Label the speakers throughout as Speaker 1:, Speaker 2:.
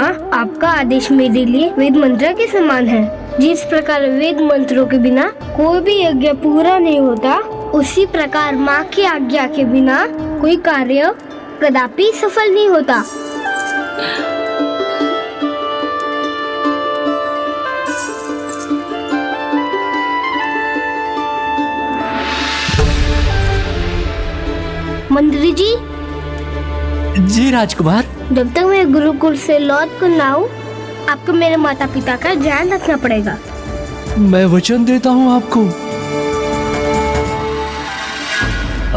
Speaker 1: माँ, आपका आदेश मेरे लिए वेद मंत्र के समान है। जिस प्रकार वेद मंत्रों के बिना कोई भी यज्ञ पूरा नहीं होता, उसी प्रकार माँ की आज्ञा के बिना कोई कार्य कदापि सफल नहीं होता। मंत्री जी।
Speaker 2: जी राजकुमार।
Speaker 1: जब तक मैं गुरुकुल से लौट कर ना आऊं, आपको मेरे माता पिता का ध्यान रखना पड़ेगा।
Speaker 2: मैं वचन देता हूँ आपको।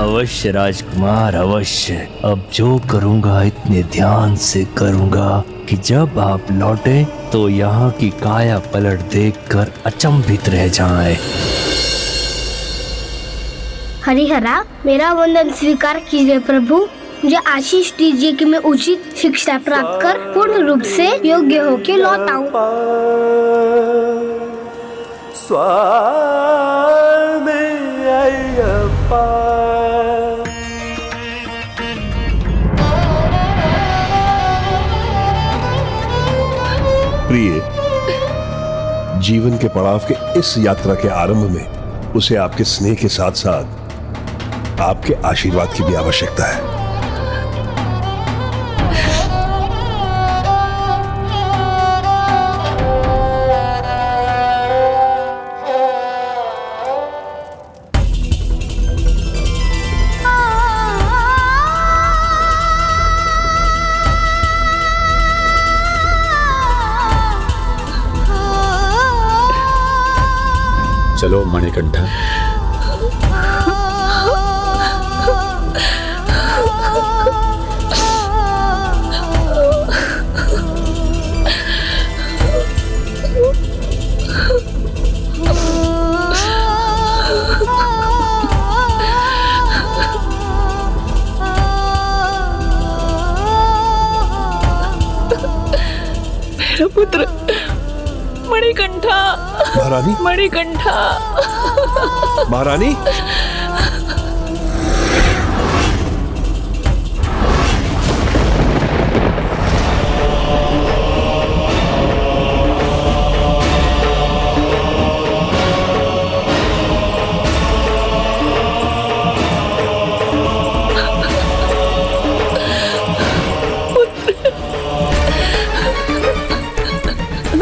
Speaker 2: अवश्य राजकुमार, अवश्य। अब जो करूँगा इतने ध्यान से करूँगा कि जब आप लौटे तो यहाँ की काया पलट देखकर अचंभित रह जाएं।
Speaker 1: हरिहरा, मेरा वंदन स्वीकार कीजिए प्रभु। मुझे आशीष दीजिए कि मैं उचित शिक्षा प्राप्त कर पूर्ण रूप से योग्य होकर लौट आऊं।
Speaker 3: प्रिय, जीवन के पड़ाव के इस यात्रा के आरंभ में उसे आपके स्नेह के साथ साथ आपके आशीर्वाद की भी आवश्यकता है।
Speaker 4: चलो मणिकंठा।
Speaker 5: मेरा पुत्र मणिकंठा।
Speaker 3: महारानी,
Speaker 5: मणिकंठा।
Speaker 3: महारानी।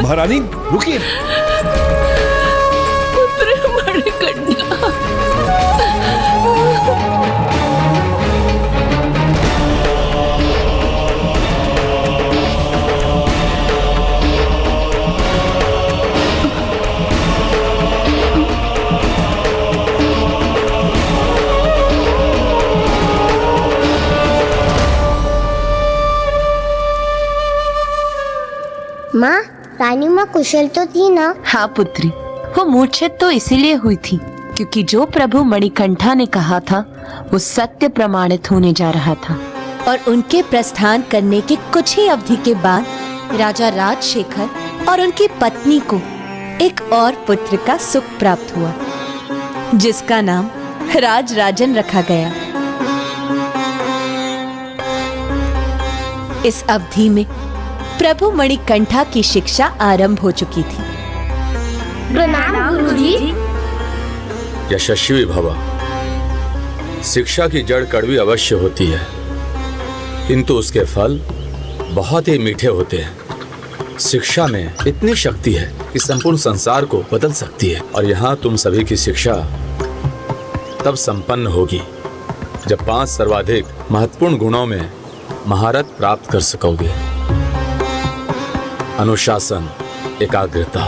Speaker 3: महारानी रुकिए।
Speaker 5: पुत्र मणिकंठा।
Speaker 1: माँ, रानी माँ कुशल तो थी ना?
Speaker 6: हाँ पुत्री, वो मूर्छित तो इसीलिए हुई थी क्योंकि जो प्रभु मणिकंठा ने कहा था वो सत्य प्रमाणित होने जा रहा था।
Speaker 7: और उनके प्रस्थान करने के कुछ ही अवधि के बाद राजा राजशेखर और उनकी पत्नी को एक और पुत्र का सुख प्राप्त हुआ, जिसका नाम राजराजन रखा गया। इस अवधि में प्रभु मणिकंठा की शिक्षा आरंभ हो चुकी थी।
Speaker 1: प्रणाम गुरुजी।
Speaker 4: यशस्वी भव। शिक्षा की जड़ कड़वी अवश्य होती है, किंतु उसके फल बहुत ही मीठे होते हैं। शिक्षा में इतनी शक्ति है कि संपूर्ण संसार को बदल सकती है। और यहाँ तुम सभी की शिक्षा तब संपन्न होगी जब 5 सर्वाधिक महत्वपूर्ण गुणों में महारत प्राप्त कर सकोगे। अनुशासन, एकाग्रता,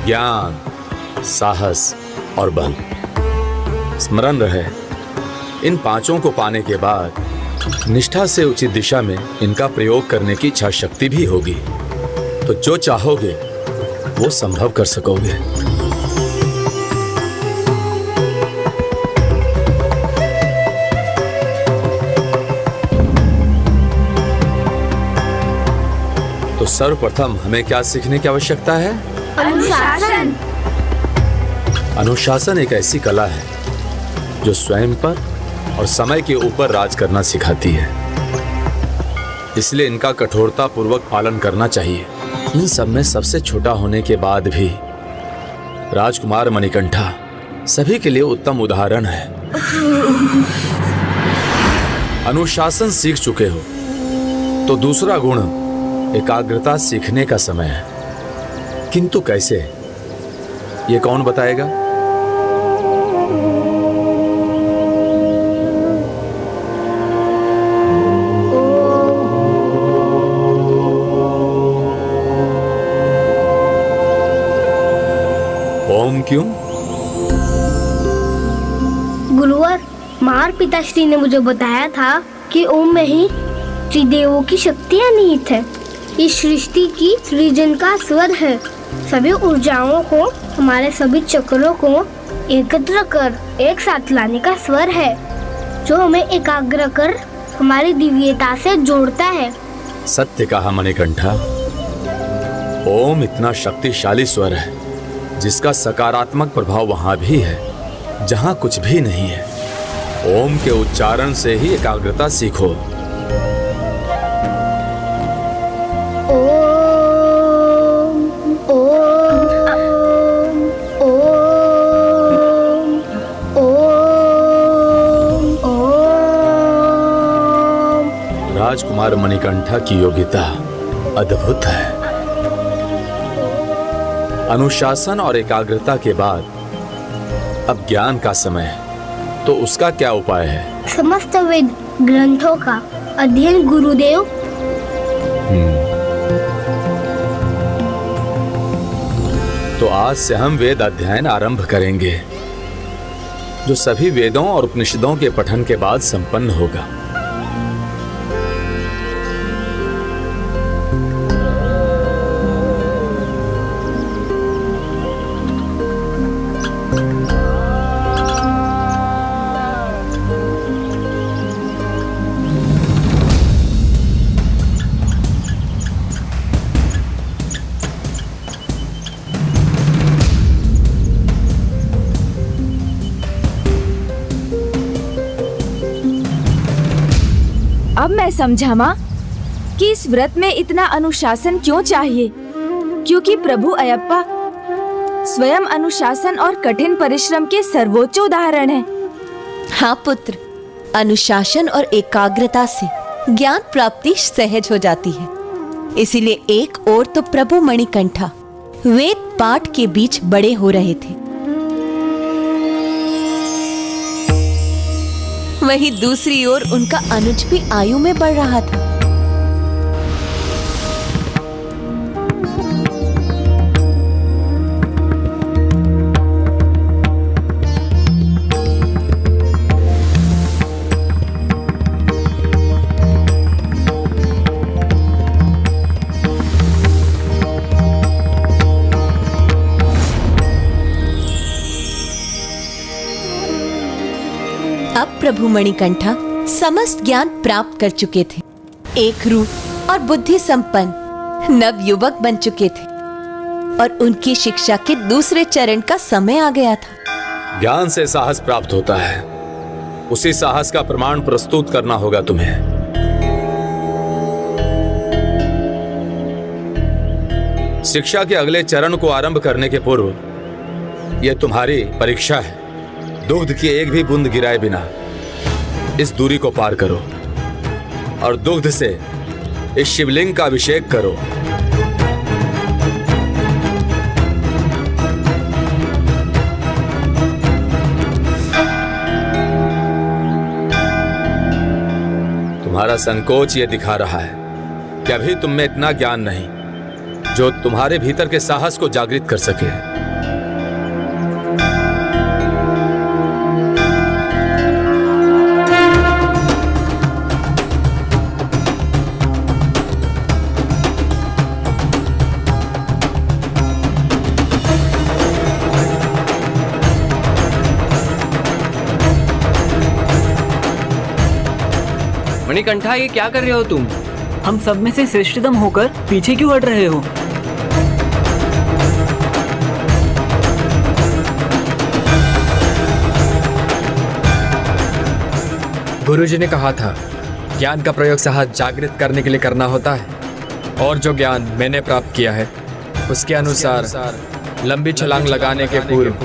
Speaker 4: ज्ञान, साहस और बल। स्मरण रहे, इन 5 को पाने के बाद निष्ठा से उचित दिशा में इनका प्रयोग करने की इच्छा शक्ति भी होगी, तो जो चाहोगे वो संभव कर सकोगे। तो सर्वप्रथम हमें क्या सीखने की आवश्यकता है?
Speaker 1: अनुशासन।
Speaker 4: अनुशासन एक ऐसी कला है जो स्वयं पर और समय के ऊपर राज करना सिखाती है। इसलिए इनका कठोरता पूर्वक पालन करना चाहिए। इन सब में सबसे छोटा होने के बाद भी राजकुमार मणिकंठा सभी के लिए उत्तम उदाहरण है। अनुशासन सीख चुके हो तो दूसरा गुण एकाग्रता सीखने का समय है। किंतु कैसे, ये कौन बताएगा? ओम क्यों?
Speaker 1: गुरुवर, महार पिताश्री ने मुझे बताया था कि ओम में ही त्रिदेवों की शक्तियां निहित है। इस सृष्टि की सृजन का स्वर है। सभी ऊर्जाओं को, हमारे सभी चक्रों को एकत्र कर एक साथ लाने का स्वर है, जो हमें एकाग्र कर हमारी दिव्यता से जोड़ता है।
Speaker 4: सत्य कहा मणिकंठा। ओम इतना शक्तिशाली स्वर है जिसका सकारात्मक प्रभाव वहां भी है जहां कुछ भी नहीं है। ओम के उच्चारण से ही एकाग्रता सीखो।
Speaker 1: ओम ओम ओम ओम ओम।
Speaker 4: राजकुमार मणिकंठा की योग्यता अद्भुत है। अनुशासन और एकाग्रता के बाद अब ज्ञान का समय है, तो उसका क्या उपाय है?
Speaker 1: समस्त वेद ग्रंथों का अध्ययन गुरुदेव।
Speaker 4: तो आज से हम वेद अध्ययन आरंभ करेंगे, जो सभी वेदों और उपनिषदों के पठन के बाद संपन्न होगा।
Speaker 8: अब मैं समझा माँ कि इस व्रत में इतना अनुशासन क्यों चाहिए, क्योंकि प्रभु अयप्पा स्वयं अनुशासन और कठिन परिश्रम के सर्वोच्च उदाहरण हैं।
Speaker 7: हाँ पुत्र, अनुशासन और एकाग्रता से ज्ञान प्राप्ति सहज हो जाती है। इसीलिए एक ओर तो प्रभु मणिकंठा वेद पाठ के बीच बड़े हो रहे थे, वहीं दूसरी ओर उनका अनुज भी आयु में बढ़ रहा था। अब प्रभु मणिकंठा समस्त ज्ञान प्राप्त कर चुके थे, एक रूप और बुद्धि संपन्न नव युवक बन चुके थे और उनकी शिक्षा के दूसरे चरण का समय आ गया था।
Speaker 4: ज्ञान से साहस प्राप्त होता है, उसी साहस का प्रमाण प्रस्तुत करना होगा तुम्हें। शिक्षा के अगले चरण को आरंभ करने के पूर्व यह तुम्हारी परीक्षा है। दूध की एक भी बूंद गिराए बिना इस दूरी को पार करो और दुग्ध से इस शिवलिंग का अभिषेक करो। तुम्हारा संकोच यह दिखा रहा है कि अभी तुम में इतना ज्ञान नहीं जो तुम्हारे भीतर के साहस को जागृत कर सके।
Speaker 9: मणिकंठा, ये क्या कर रहे हो तुम? हम सब में से श्रेष्ठतम होकर पीछे क्यों हट रहे हो?
Speaker 10: गुरुजी ने कहा था ज्ञान का प्रयोग सहज जागृत करने के लिए करना होता है और जो ज्ञान मैंने प्राप्त किया है उसके अनुसार लंबी छलांग लगाने के पूर्व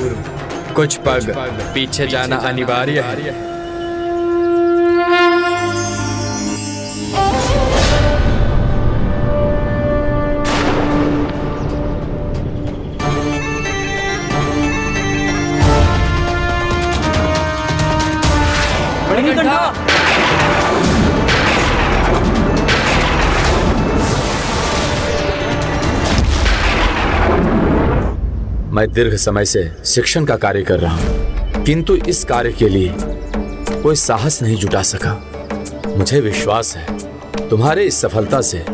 Speaker 10: कुछ पग पीछे जाना अनिवार्य है।
Speaker 4: मैं दीर्घ समय से शिक्षण का कार्य कर रहा हूं, किंतु इस कार्य के लिए कोई साहस नहीं जुटा सका। मुझे विश्वास है तुम्हारे इस सफलता से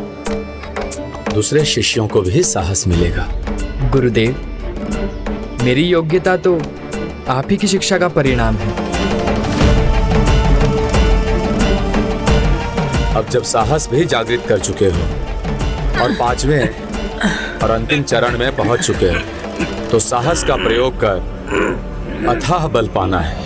Speaker 4: दूसरे शिष्यों को भी साहस मिलेगा।
Speaker 10: गुरुदेव, मेरी योग्यता तो आप ही की शिक्षा का परिणाम है।
Speaker 4: अब जब साहस भी जागृत कर चुके हो और 5वें और अंतिम चरण में पहुंच चुके हो तो साहस का प्रयोग कर अथाह बल पाना है।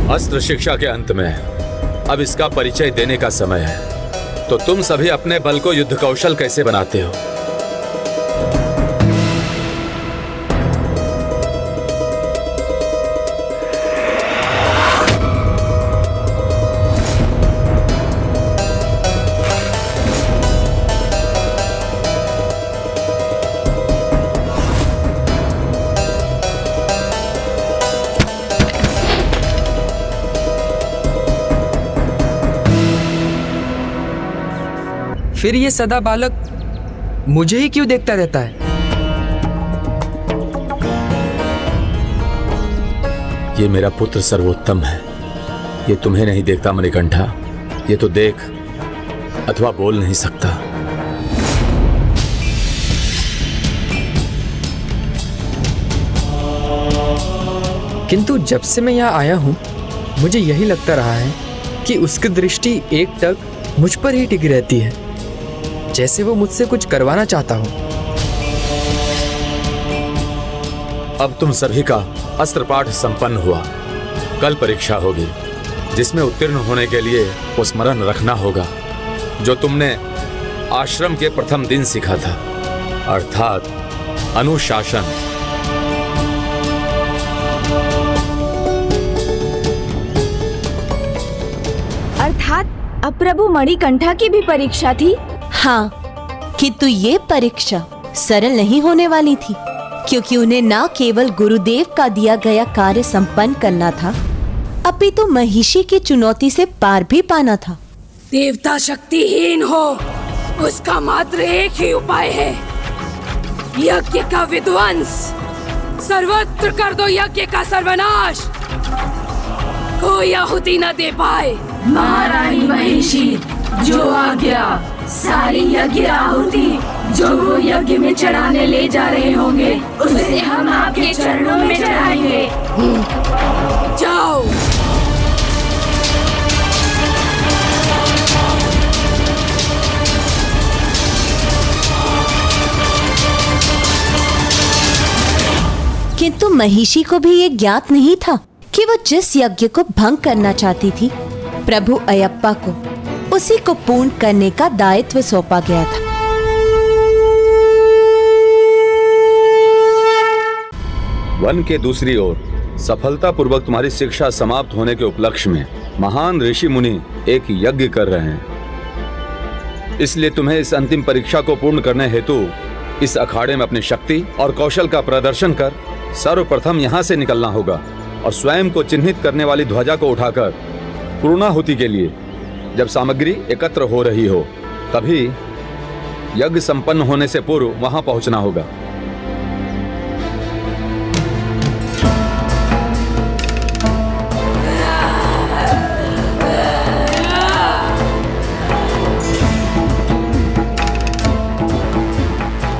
Speaker 4: अस्त्र शिक्षा के अंत में अब इसका परिचय देने का समय है। तो तुम सभी अपने बल को युद्ध कौशल कैसे बनाते हो?
Speaker 10: फिर ये सदा बालक मुझे ही क्यों देखता रहता है?
Speaker 4: ये मेरा पुत्र सर्वोत्तम है। ये तुम्हें नहीं देखता मणिकंठा, ये तो देख अथवा बोल नहीं सकता।
Speaker 10: किंतु जब से मैं यहाँ आया हूँ मुझे यही लगता रहा है कि उसकी दृष्टि एक टक मुझ पर ही टिकी रहती है, जैसे वो मुझसे कुछ करवाना चाहता हूँ।
Speaker 4: अब तुम सभी का अस्त्र पाठ संपन्न हुआ। कल परीक्षा होगी जिसमें उत्तीर्ण होने के लिए वो स्मरण रखना होगा जो तुमने आश्रम के प्रथम दिन सीखा था, अर्थात अनुशासन।
Speaker 8: अर्थात अब प्रभु मणिकंठा की भी परीक्षा थी।
Speaker 7: हाँ, किंतु ये परीक्षा सरल नहीं होने वाली थी, क्योंकि उन्हें न केवल गुरुदेव का दिया गया कार्य संपन्न करना था, अपितु महिषी की चुनौती से पार भी पाना था।
Speaker 5: देवता शक्तिहीन हो उसका मात्र एक ही उपाय है, यज्ञ का विध्वंस। सर्वत्र कर दो यज्ञ का सर्वनाश, कोई आहुति न दे पाए।
Speaker 11: महारानी महिषी, जो आज्ञा। सारी यज्ञ आहुति जो वो यज्ञ में चढ़ाने ले जा रहे होंगे उसे हम आपके चरणों में चढ़ाएंगे।
Speaker 5: जाओ।
Speaker 7: किंतु महिषी को भी ये ज्ञात नहीं था कि वो जिस यज्ञ को भंग करना चाहती थी, प्रभु अयप्पा को उसी को पूर्ण करने का दायित्व सौंपा गया था।
Speaker 4: वन के दूसरी ओर सफलतापूर्वक तुम्हारी शिक्षा समाप्त होने के उपलक्ष्य में महान ऋषि मुनि एक यज्ञ कर रहे हैं। इसलिए तुम्हें इस अंतिम परीक्षा को पूर्ण करने हेतु इस अखाड़े में अपनी शक्ति और कौशल का प्रदर्शन कर सर्वप्रथम यहाँ से निकलना होगा और स्वयं को चिन्हित करने वाली ध्वजा को उठाकर पूर्णाहुति के लिए जब सामग्री एकत्र हो रही हो तभी यज्ञ संपन्न होने से पूर्व वहां पहुंचना होगा।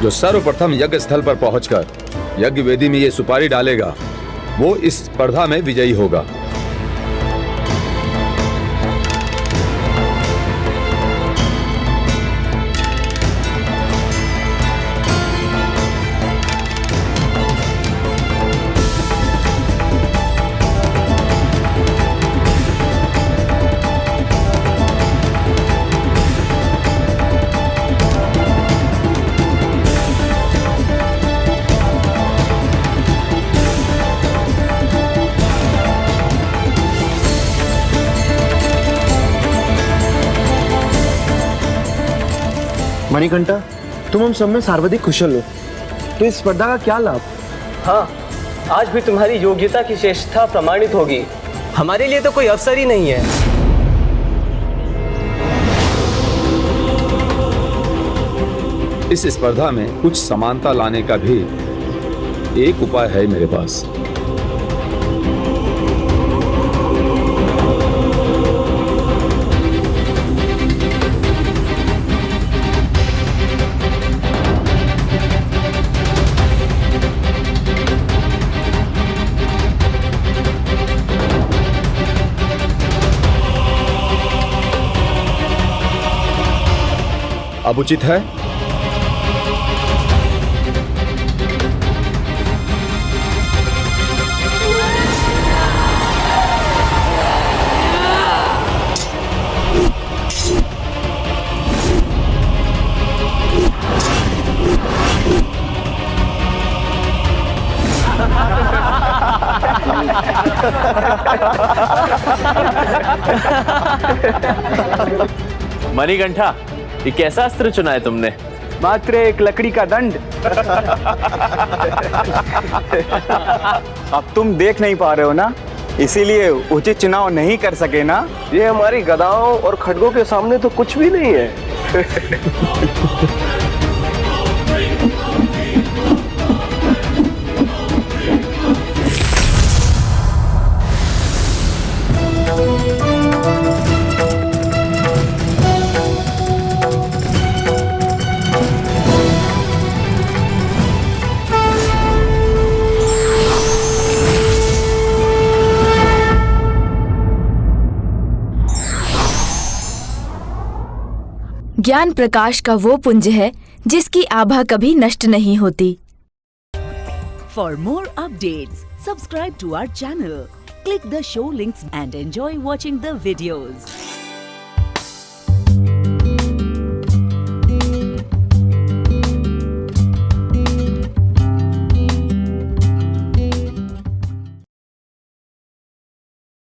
Speaker 4: जो सर्वप्रथम यज्ञ स्थल पर पहुंचकर यज्ञ वेदी में ये सुपारी डालेगा वो इस स्पर्धा में विजयी होगा।
Speaker 12: मणिकंठा, तुम हम सब में सर्वाधिक कुशल हो, तो इस स्पर्धा का क्या लाभ?
Speaker 9: हाँ, आज भी तुम्हारी योग्यता की श्रेष्ठता प्रमाणित होगी। हमारे लिए तो कोई अवसर ही नहीं है।
Speaker 4: इस स्पर्धा में कुछ समानता लाने का भी एक उपाय है मेरे पास। अब उचित है
Speaker 2: मणिकंठा, ये कैसा अस्त्र चुना है तुमने?
Speaker 12: मात्र एक लकड़ी का दंड। अब तुम देख नहीं पा रहे हो ना, इसीलिए उचित चुनाव नहीं कर सके ना।
Speaker 13: ये हमारी गदाओं और खड्गों के सामने तो कुछ भी नहीं है।
Speaker 8: ज्ञान प्रकाश का वो पुंज है जिसकी आभा कभी नष्ट नहीं होती।
Speaker 14: For more updates, subscribe to our channel, click the show links and enjoy watching the videos.